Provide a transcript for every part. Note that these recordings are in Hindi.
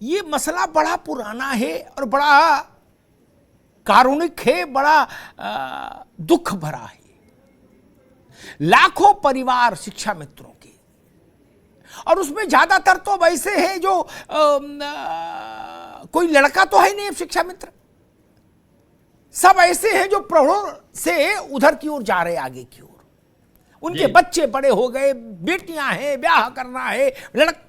ये मसला बड़ा पुराना है और बड़ा कारुणिक है, बड़ा दुख भरा है। लाखों परिवार शिक्षा मित्रों के, और उसमें ज्यादातर तो वैसे हैं जो कोई लड़का तो है नहीं अब शिक्षा मित्र, सब ऐसे हैं जो प्रौढ़ों से उधर की ओर जा रहे, आगे की ओर। उनके बच्चे बड़े हो गए, बेटियां हैं, ब्याह करना है,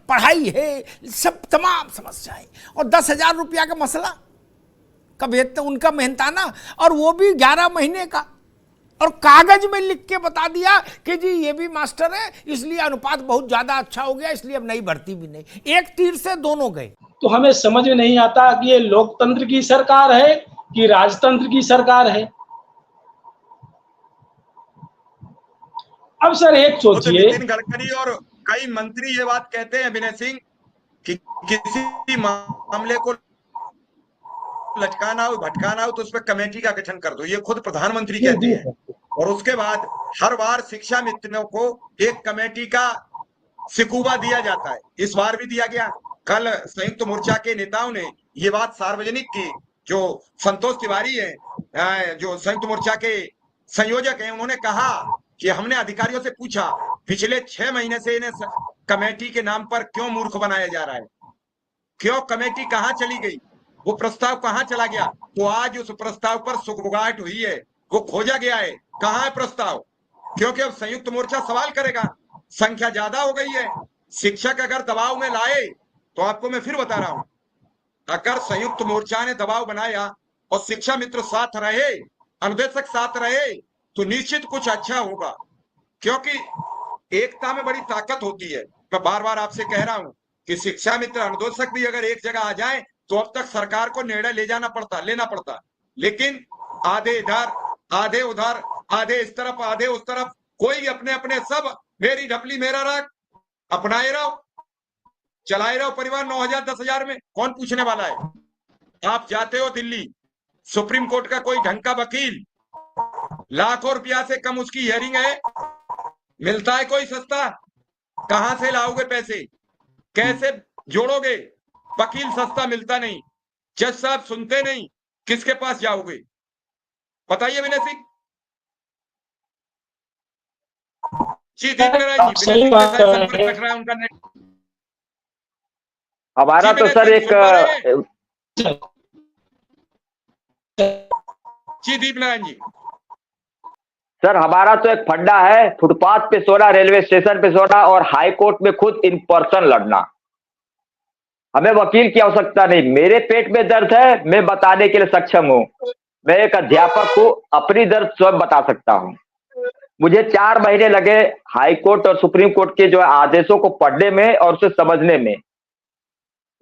पढ़ाई है, सब तमाम समस्याएं, और 10,000 रुपया का मसला कब उनका मेहनताना, और वो भी 11 महीने का, और कागज में लिख के बता दिया कि जी ये भी मास्टर है, इसलिए अनुपात बहुत ज्यादा अच्छा हो गया, इसलिए अब नई भर्ती भी नहीं। एक तीर से दोनों गए। तो हमें समझ में नहीं आता कि ये लोकतंत्र की सरकार है कि राजतंत्र की सरकार है। अब सर एक सोचिए, नितिन गडकरी और कई मंत्री ये बात कहते हैं विनय सिंह कि किसी मामले को लटकाना हो, भटकाना हो तो उस पर कमेटी का गठन कर दो, ये खुद प्रधानमंत्री कहते हैं। और उसके बाद हर बार शिक्षा मित्रों को एक कमेटी का सिकुबा दिया जाता है, इस बार भी दिया गया। कल संयुक्त मोर्चा के नेताओं ने ये बात सार्वजनिक की, जो संतोष तिवारी है, जो संयुक्त मोर्चा के संयोजक हैं, उन्होंने कहा कि हमने अधिकारियों से पूछा पिछले 6 महीने से इन्हें कमेटी के नाम पर क्यों मूर्ख बनाया जा रहा है, क्यों कमेटी कहां चली गई, वो प्रस्ताव कहां चला गया। तो आज उस प्रस्ताव पर सुगबुगाहट हुई है, वो खोजा गया है, कहां है प्रस्ताव, क्योंकि अब संयुक्त मोर्चा सवाल करेगा, संख्या ज्यादा हो गई है। शिक्षक अगर दबाव में लाए, तो आपको मैं फिर बता रहा हूं, अगर संयुक्त मोर्चा ने दबाव बनाया और शिक्षा मित्र साथ रहे, अनुदेशक साथ रहे, तो निश्चित कुछ अच्छा होगा, क्योंकि एकता में बड़ी ताकत होती है। मैं बार बार आपसे कह रहा हूं कि शिक्षा मित्र अनुदेशक भी अगर एक जगह आ जाए तो अब तक सरकार को निर्णय लेना पड़ता, लेकिन आधे इधर, आधे उधर, आधे इस तरफ, आधे उस तरफ, कोई अपने अपने सब मेरी ढपली मेरा राग अपनाए रहो, चलाए रहो परिवार। 9,000 10,000 में कौन पूछने वाला है। आप जाते हो दिल्ली, सुप्रीम कोर्ट का कोई ढंग का वकील, लाखों रुपया से कम उसकी हियरिंग है, मिलता है कोई सस्ता, कहां से लाओगे पैसे, कैसे जोड़ोगे, वकील सस्ता मिलता नहीं, जज साहब सुनते नहीं, किसके पास जाओगे बताइए विनय सिंह जी। सही बात रख रहा है उनका नेट। हमारा तो सर एक जी दीप नारायण जी, सर हमारा तो एक फंडा है, फुटपाथ पे सोना, रेलवे स्टेशन पे सोना, और हाई कोर्ट में खुद इन पर्सन लड़ना। हमें वकील की आवश्यकता नहीं। मेरे पेट में दर्द है, मैं बताने के लिए सक्षम हूं। मैं एक अध्यापक हूं, अपनी दर्द स्वयं बता सकता हूं। मुझे 4 महीने लगे हाई कोर्ट और सुप्रीम कोर्ट के जो आदेशों को पढ़ने में और उसे समझने में।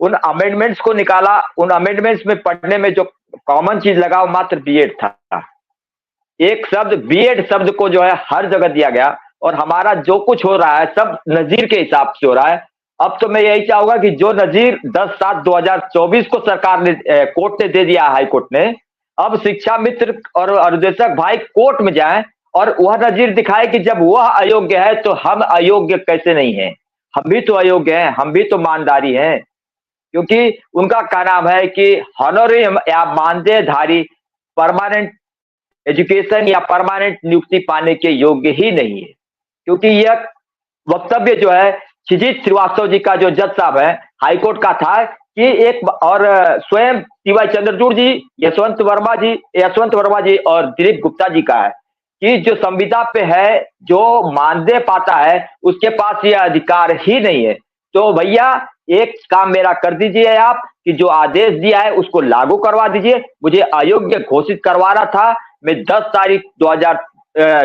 उन अमेंडमेंट्स को निकाला, उन अमेंडमेंट्स में पढ़ने में जो कॉमन चीज लगा वो मात्र बीएड था। एक शब्द बीएड शब्द को जो है हर जगह दिया गया, और हमारा जो कुछ हो रहा है सब नजीर के हिसाब से हो रहा है। अब तो मैं यही चाहूंगा कि जो नजीर 10/7/2024 को सरकार ने कोर्ट ने दे दिया, हाई कोर्ट ने, अब शिक्षा मित्र और अनुदेशक भाई कोर्ट में जाएं और वह नजीर दिखाए कि जब वह अयोग्य है तो हम अयोग्य कैसे नहीं हैं। हम भी तो अयोग्य हैं, हम भी तो मानदारी हैं, क्योंकि उनका क्या नाम है कि हॉनोरियम या मानदेयधारी परमानेंट एजुकेशन या परमानेंट नियुक्ति पाने के योग्य ही नहीं है। क्योंकि यह वक्तव्य जो है क्षितिज श्रीवास्तव जी का, जो जज साहब है हाईकोर्ट का, था कि एक, और स्वयं टीवाई चंद्रचूड़ जी, यशवंत वर्मा जी और दिलीप गुप्ता जी का है कि जो संविदा पे है, जो मानदेय पाता है, उसके पास यह अधिकार ही नहीं है। तो भैया एक काम मेरा कर दीजिए आप कि जो आदेश दिया है उसको लागू करवा दीजिए। मुझे अयोग्य घोषित करवाना था, मैं 10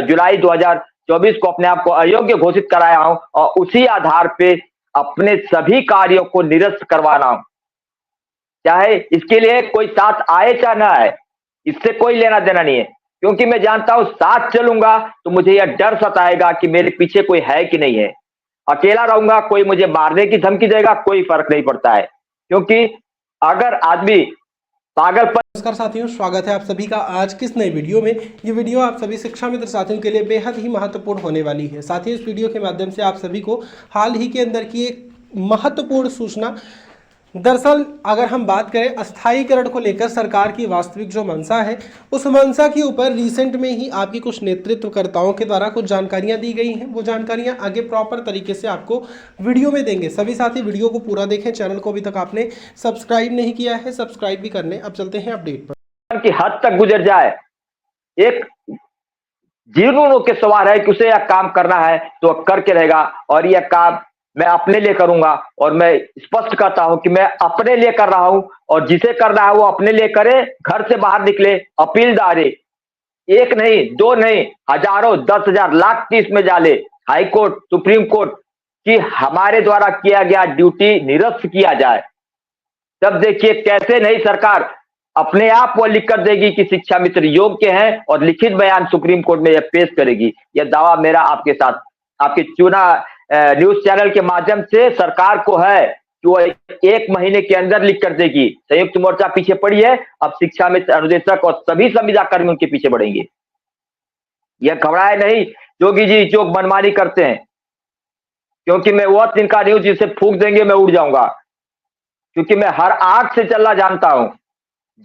जुलाई 2024 को अपने आप को अयोग्य घोषित कराया हूं, और उसी आधार पे अपने सभी कार्यों को निरस्त करवाना हूं, चाहे इसके लिए कोई साथ आए चाहे ना आए, इससे कोई लेना देना नहीं है। क्योंकि मैं जानता हूं साथ चलूंगा तो मुझे यह डर सताएगा कि मेरे पीछे कोई है कि नहीं है। अकेला रहूंगा, कोई मुझे मारने की धमकी देगा, कोई फर्क नहीं पड़ता है, क्योंकि अगर आदमी पागलपन। नमस्कार साथियों, स्वागत है आप सभी का आज की इस नई वीडियो में। ये वीडियो आप सभी शिक्षा मित्र साथियों के लिए बेहद ही महत्वपूर्ण होने वाली है। साथियों, इस वीडियो के माध्यम से आप सभी को हाल ही के अंदर की एक महत्वपूर्ण सूचना दरअसल अगर हम बात करें अस्थायीकरण को लेकर सरकार की वास्तविक जो मंशा है, उस मंशा के ऊपर रिसेंट में ही आपकी कुछ नेतृत्वकर्ताओं के द्वारा कुछ जानकारियां दी गई हैं। वो जानकारियां आगे प्रॉपर तरीके से आपको वीडियो में देंगे। सभी साथी वीडियो को पूरा देखें। चैनल को अभी तक आपने सब्सक्राइब नहीं किया है, सब्सक्राइब भी करने। अब चलते हैं अपडेट पर। की हद तक गुजर जाए, एक जीवनों के सवाल है कि उसे यह काम करना है तो करके रहेगा, और यह काम मैं अपने लिए करूंगा। और मैं स्पष्ट करता हूं कि मैं अपने लिए कर रहा हूं, और जिसे करना है वो अपने लिए करे, घर से बाहर निकले, अपील डाले, एक नहीं, दो नहीं, हजारों, 10,000, लाख की इसमें डाले, हाई कोर्ट, सुप्रीम कोर्ट की हमारे द्वारा किया गया ड्यूटी निरस्त किया जाए। तब देखिए कैसे नई सरकार अपने आप वो लिख कर देगी कि शिक्षा मित्र योग्य हैं, और लिखित बयान सुप्रीम कोर्ट में यह पेश करेगी। यह दावा मेरा आपके साथ, आपके चुना न्यूज चैनल के माध्यम से सरकार को है कि वो 1 महीने के अंदर लिख कर देगी। संयुक्त मोर्चा पीछे पड़ी है, अब शिक्षा मित्र, अनुदेशक और सभी संविदा कर्मी उनके पीछे बढ़ेंगे। यह घबराए नहीं योगी जी जो मनमानी करते हैं, क्योंकि मैं वो तिनका नहीं हूं जिसे फूंक देंगे मैं उड़ जाऊंगा, क्योंकि मैं हर आग से चलना जानता हूं,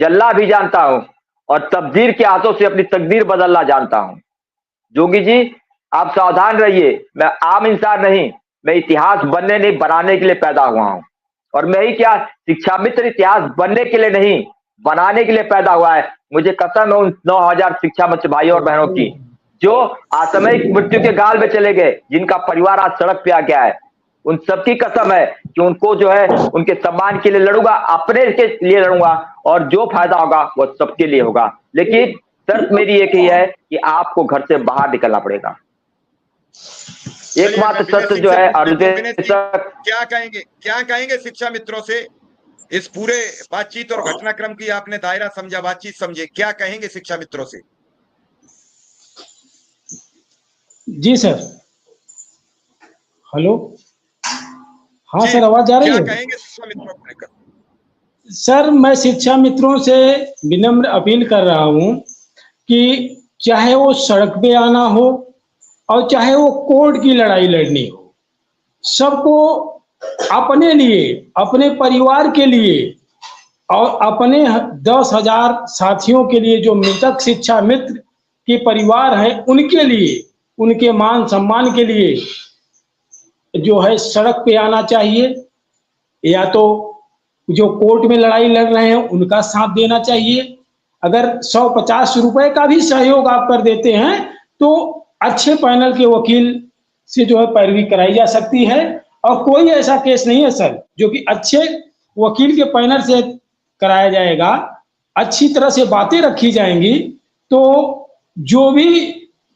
जलना भी जानता हूं, और तकदीर के हाथों से अपनी तकदीर बदलना जानता हूं। जोगी जी आप सावधान रहिए, मैं आम इंसान नहीं, मैं इतिहास बनने नहीं बनाने के लिए पैदा हुआ हूं। और मैं ही क्या, शिक्षा मित्र इतिहास बनने के लिए नहीं बनाने के लिए पैदा हुआ है। मुझे कसम है उन 9,000 शिक्षा मित्र भाइयों और बहनों की जो असामयिक मृत्यु के गाल में चले गए, जिनका परिवार आज सड़क पे आ गया है। उन सबकी कसम है कि उनको जो है उनके सम्मान के लिए लड़ूंगा, अपने के लिए लड़ूंगा, और जो फायदा होगा वो सबके लिए होगा। लेकिन शर्त मेरी एक ही है कि आपको घर से बाहर निकलना पड़ेगा। एकमात्र सत्य जो है क्या कहेंगे शिक्षा मित्रों से? इस पूरे बातचीत और घटनाक्रम की आपने दायरा समझा, बातचीत समझे, क्या कहेंगे शिक्षा मित्रों से? जी सर, हेलो, हाँ सर, आवाज आ रही है? क्या कहेंगे शिक्षा मित्रों को लेकर? सर, मैं शिक्षा मित्रों से विनम्र अपील कर रहा हूं कि चाहे वो सड़क पे आना हो और चाहे वो कोर्ट की लड़ाई लड़नी हो, सबको अपने लिए, अपने परिवार के लिए और अपने 10,000 साथियों के लिए, जो मृतक शिक्षा मित्र के परिवार है उनके लिए, उनके मान सम्मान के लिए जो है सड़क पे आना चाहिए, या तो जो कोर्ट में लड़ाई लड़ रहे हैं उनका साथ देना चाहिए। अगर 150 रुपए का भी सहयोग आप कर देते हैं तो अच्छे पैनल के वकील से जो है पैरवी कराई जा सकती है। और कोई ऐसा केस नहीं है सर जो कि अच्छे वकील के पैनल से कराया जाएगा, अच्छी तरह से बातें रखी जाएंगी, तो जो भी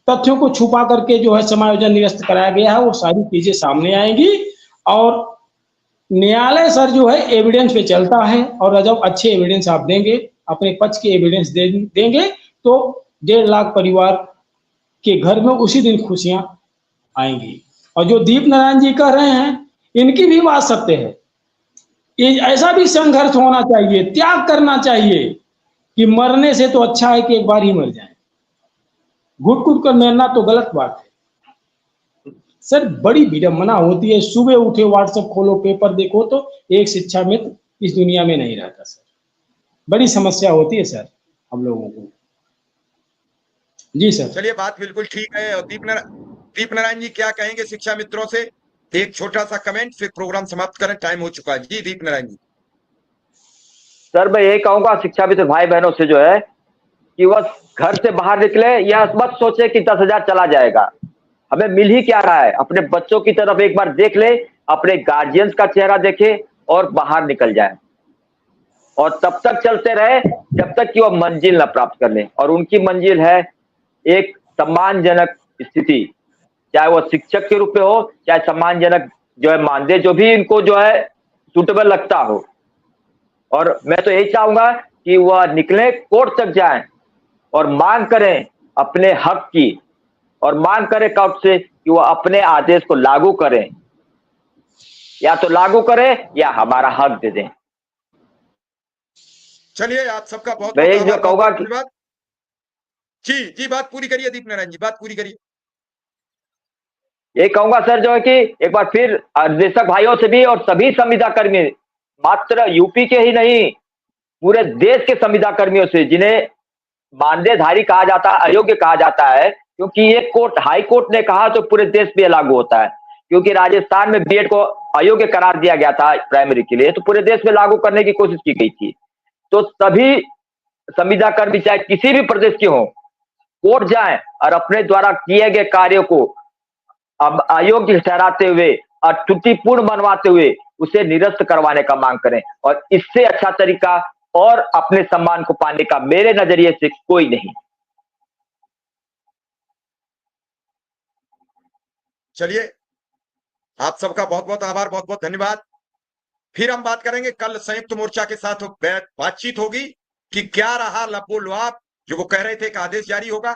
तथ्यों को छुपा करके जो है समायोजन निरस्त कराया गया है वो सारी चीजें सामने आएंगी। और न्यायालय सर जो है एविडेंस पे चलता है, और जब अच्छे एविडेंस आप देंगे, अपने पक्ष के एविडेंस देंगे, तो 1.5 लाख परिवार के घर में उसी दिन खुशियां आएंगी। और जो दीप नारायण जी कह रहे हैं, इनकी भी बात सत्य है। ये ऐसा भी संघर्ष होना चाहिए, त्याग करना चाहिए कि मरने से तो अच्छा है कि एक बार ही मर जाए। घुट घुट कर मरना तो गलत बात है। सर, बड़ी विडंबना होती है, सुबह उठे व्हाट्सएप खोलो, पेपर देखो तो एक शिक्षा मित्र इस दुनिया में नहीं रहता सर। बड़ी समस्या होती है सर हम लोगों को। जी सर। चलिए, बात बिल्कुल ठीक है। और दीप नारायण जी क्या कहेंगे शिक्षा मित्रों से? एक छोटा सा कमेंट, फिर प्रोग्राम समाप्त करें, टाइम हो चुका है। जी दीप नारायण जी। सर, मैं यही कहूंगा शिक्षा मित्र भाई बहनों से जो है कि वह घर से बाहर निकले, यह मत सोचे कि 10,000 चला जाएगा। हमें मिल ही क्या रहा है, अपने बच्चों की तरफ एक बार देख ले, अपने गार्जियंस का चेहरा देखे और बाहर निकल जाए, और तब तक चलते रहे जब तक कि वह मंजिल न प्राप्त कर ले। और उनकी मंजिल है एक सम्मानजनक स्थिति, चाहे वह शिक्षक के रूप में हो, चाहे सम्मानजनक जो है मानदेय जो भी इनको जो है सुटेबल लगता हो। और मैं तो यही चाहूंगा कि वह निकले, कोर्ट तक जाएं और मांग करें अपने हक की, और मांग करें कोर्ट से कि वह अपने आदेश को लागू करें, या तो लागू करें या हमारा हक दे दें। चलिए, आप सबका बहुत मैं यही जो कहूंगा कि जी बात पूरी करिए दीप नारायण जी, बात पूरी करिए। ये कहूंगा सर जो है कि एक बार फिर निर्देशक भाइयों से भी और सभी संविदा कर्मी मात्र यूपी के ही नहीं, पूरे देश के संविदा कर्मियों से, जिन्हें मानदेयधारी कहा जाता है, अयोग्य कहा जाता है, क्योंकि ये कोर्ट, हाई कोर्ट ने कहा तो पूरे देश पे लागू होता है, क्योंकि राजस्थान में बीएड को अयोग्य करार दिया गया था प्राइमरी के लिए, तो पूरे देश में लागू करने की कोशिश की गई थी। तो सभी संविदा कर्मी चाहे किसी भी प्रदेश के हों, कोर्ट जाएं और अपने द्वारा किए गए कार्यों को अब अयोग्य ठहराते हुए और त्रुटिपूर्ण मनवाते हुए उसे निरस्त करवाने का मांग करें, और इससे अच्छा तरीका और अपने सम्मान को पाने का मेरे नजरिए से कोई नहीं। चलिए, आप सबका बहुत बहुत आभार, बहुत बहुत धन्यवाद। फिर हम बात करेंगे, कल संयुक्त मोर्चा के साथ बातचीत होगी कि क्या रहा लबो लुआब, जो वो कह रहे थे कि आदेश जारी होगा,